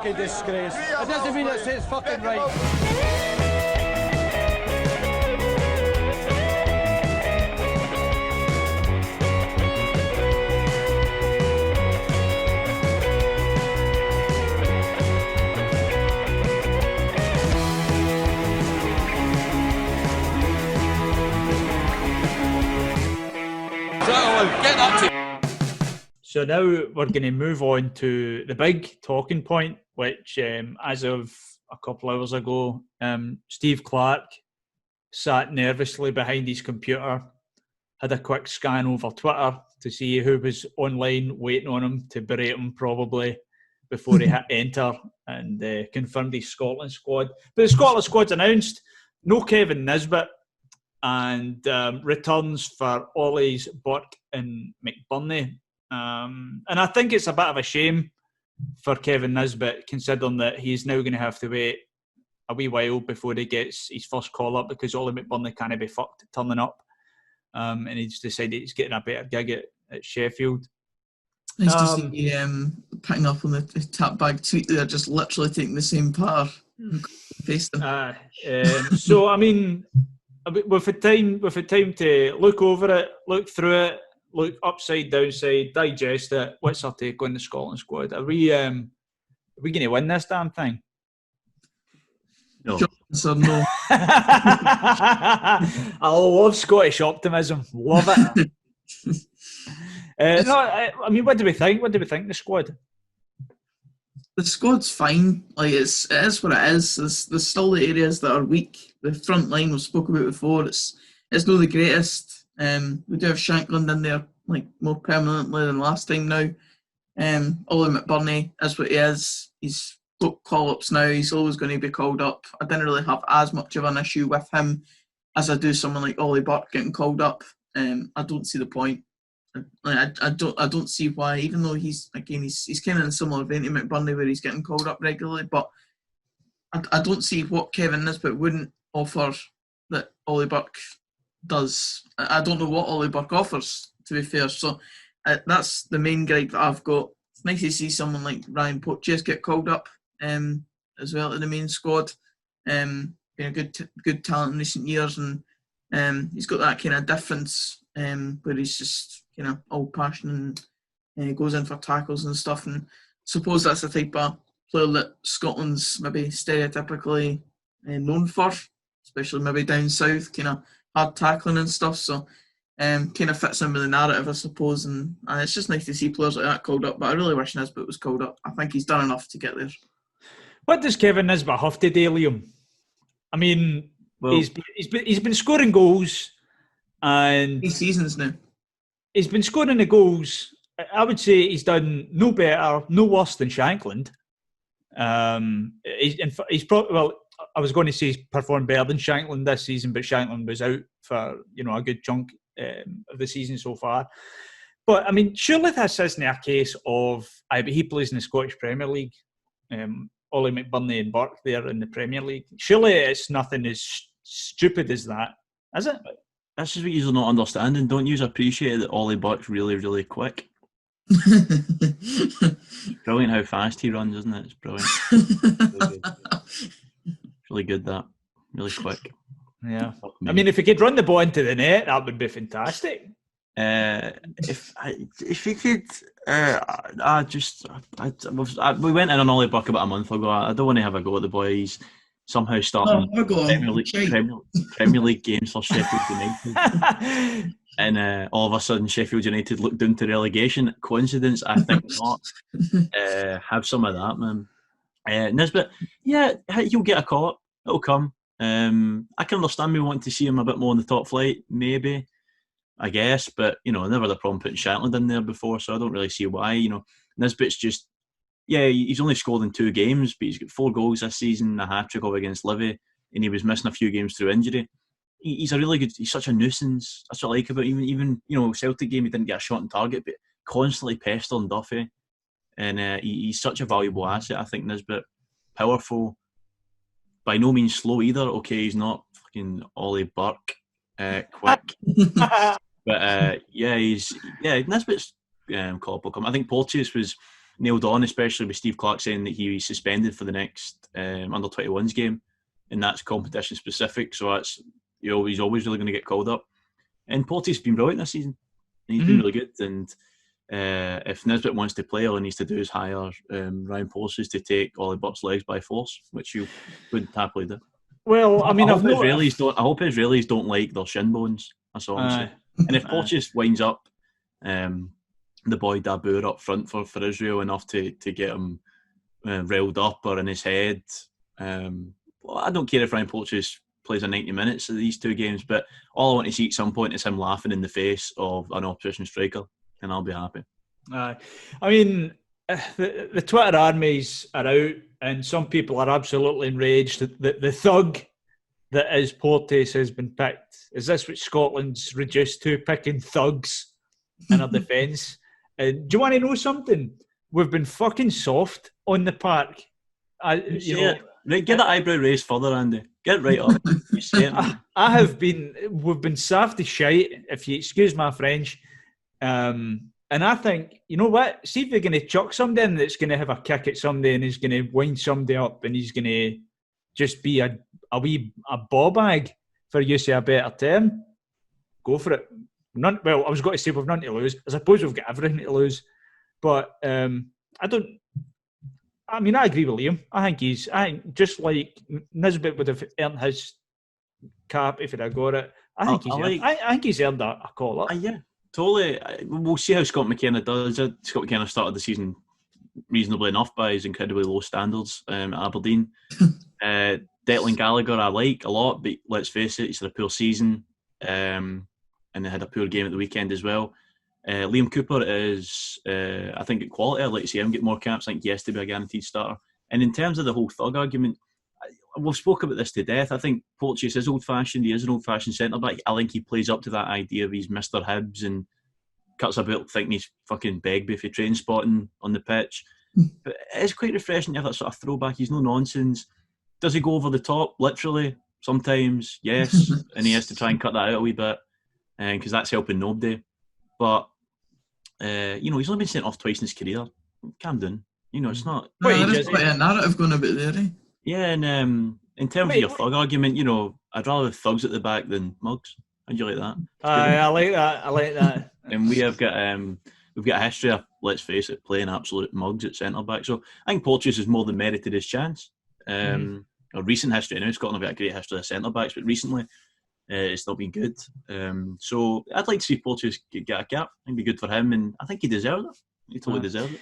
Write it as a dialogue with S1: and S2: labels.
S1: fucking disgrace. It doesn't mean it's fucking right.
S2: So now we're going to move on to the big talking point, which as of a couple hours ago, Steve Clarke sat nervously behind his computer, had a quick scan over Twitter to see who was online waiting on him to berate him probably before he hit enter, and confirmed his Scotland squad. But the Scotland squad's announced, no Kevin Nisbet, and returns for Ollie's, Burke and McBurney. And I think it's a bit of a shame for Kevin Nisbet, considering that he's now going to have to wait a wee while before he gets his first call up, because Ollie McBurney can't be fucked turning up. And he's decided he's getting a better gig at Sheffield.
S3: Nice to see picking up on the tap bag tweet there, just literally taking the same pattern and pasting.
S2: So, I mean, we've had time to look over it, look through it, look upside, downside, digest it. What's our take on the Scotland squad? Are we going to win this damn thing?
S3: No. So no.
S2: I love Scottish optimism. Love it. I mean, what do we think? What do we think of the squad?
S3: The squad's fine. Like it is what it is. There's still the areas that are weak. The front line we've spoken about before. It's not the greatest. We do have Shankland in there like more permanently than last time now. Ollie McBurney is what he is. He's got call-ups now. He's always going to be called up. I didn't really have as much of an issue with him as I do someone like Ollie Burke getting called up. I don't see the point. I don't see why, even though he's kind of in a similar vein to McBurney where he's getting called up regularly, but I don't see what Kevin Nisbet wouldn't offer that Ollie Burke does. I don't know what Ollie Burke offers, to be fair. So that's the main gripe that I've got. It's nice to see someone like Ryan Porteous get called up as well to the main squad. Been a good talent in recent years, and he's got that kind of difference where he's just all passion and goes in for tackles and stuff. And I suppose that's the type of player that Scotland's maybe stereotypically known for, especially maybe down south, kind of hard tackling and stuff. So kind of fits in with the narrative, I suppose. And it's just nice to see players like that called up. But I really wish Nisbet was called up. I think he's done enough to get there.
S2: What does Kevin Nisbet have to do, Liam? I mean, he's been scoring goals, and
S3: 3 seasons now.
S2: He's been scoring the goals. I would say he's done no better, no worse than Shankland. He's probably, well, I was going to say he's performed better than Shankland this season, but Shankland was out for a good chunk of the season so far. But I mean, surely this isn't a case of but he plays in the Scottish Premier League. Ollie McBurney and Burke there in the Premier League. Surely it's nothing as stupid as that, is it?
S4: This is what you're not understanding. Don't you appreciate that Ollie Burke's really, really quick? Brilliant how fast he runs, isn't it? It's brilliant. Really good, that. Really quick.
S2: Yeah. I mean, if he could run the ball into the net, that would be fantastic.
S4: If you could, we went in on Ollie Burke about a month ago. I don't want to have a go at the boy. He's somehow starting Premier League games for Sheffield United, and all of a sudden Sheffield United looked down to relegation. Coincidence? I think not. Have some of that, man. Nisbet, yeah, he'll get a call up. It'll come. I can understand me wanting to see him a bit more in the top flight, maybe, I guess, but never the problem putting Shankland in there before, so I don't really see why. Nisbet's just, he's only scored in 2 games, but he's got 4 goals this season, a hat-trick over against Livy, and he was missing a few games through injury. He's a really good, he's such a nuisance. That's what I like about him. Even Celtic game, he didn't get a shot on target, but constantly pestering Duffy, and he's such a valuable asset, I think. Nisbet, powerful, by no means slow either. Okay, he's not fucking Ollie Burke, quick. But Nisbet's call-up will come. I think Porteous was nailed on, especially with Steve Clarke saying that he was suspended for the next under 21s game, and that's competition specific. So that's he's always really going to get called up. And Porteous has been brilliant this season. He's been really good. And if Nisbet wants to play, all he needs to do is hire Ryan Porteous to take Ollie Burke's legs by force, which you would happily do.
S2: Well, I mean,
S4: I hope Israelis don't like their shin bones. That's all I'm saying. And if Porteous winds up the boy Dabour up front for Israel enough to get him riled up or in his head, well, I don't care if Ryan Porteous plays a 90 minutes of these two games, but all I want to see at some point is him laughing in the face of an opposition striker, and I'll be happy.
S2: I mean, the Twitter armies are out, and some people are absolutely enraged that the thug that is Porteous has been picked. Is this what Scotland's reduced to, picking thugs in our defence? Do you want to know something? We've been fucking soft on the park.
S4: Right, get that eyebrow raised further, Andy. Get it right up. You say it.
S2: We've been soft as shite, if you excuse my French. And I think, you know what? See if you're going to chuck somebody in that's going to have a kick at somebody and he's going to wind somebody up and he's going to just be a ball bag, for use of a better term. Go for it. I was going to say we've nothing to lose. I suppose we've got everything to lose. But I agree with Liam. I think just like Nisbet would have earned his cap if he'd have got it. I think he's earned a call up.
S4: Yeah, totally. We'll see how Scott McKenna does. Scott McKenna started the season reasonably enough by his incredibly low standards at Aberdeen. Declan Gallagher I like a lot, but let's face it, he's had a poor season, and they had a poor game at the weekend as well. Liam Cooper is, I think, at quality. I'd like to see him get more caps. I think he has to be a guaranteed starter. And in terms of the whole thug argument, we've spoke about this to death. I think Porteous is old-fashioned. He is an old-fashioned centre-back. I think he plays up to that idea of he's Mr. Hibbs and cuts about thinking he's fucking Begbie for train spotting on the pitch. But it's quite refreshing to have that sort of throwback. He's no nonsense. Does he go over the top? Literally. Sometimes, yes. And he has to try and cut that out a wee bit because that's helping nobody. But he's only been sent off twice in his career. Calm down. It's not.
S3: There's quite a narrative going about there, eh?
S4: Yeah, and in terms of your thug argument, I'd rather have thugs at the back than mugs. How'd you like that?
S2: I like that.
S4: And we've got a history of, let's face it, playing absolute mugs at centre back. So I think Porteous has more than merited his chance. A recent history. I know Scotland have got a great history of centre backs, but recently it's not been good. So I'd like to see Porteous get a cap. I think it'd be good for him, and I think he deserves it. He totally deserves it.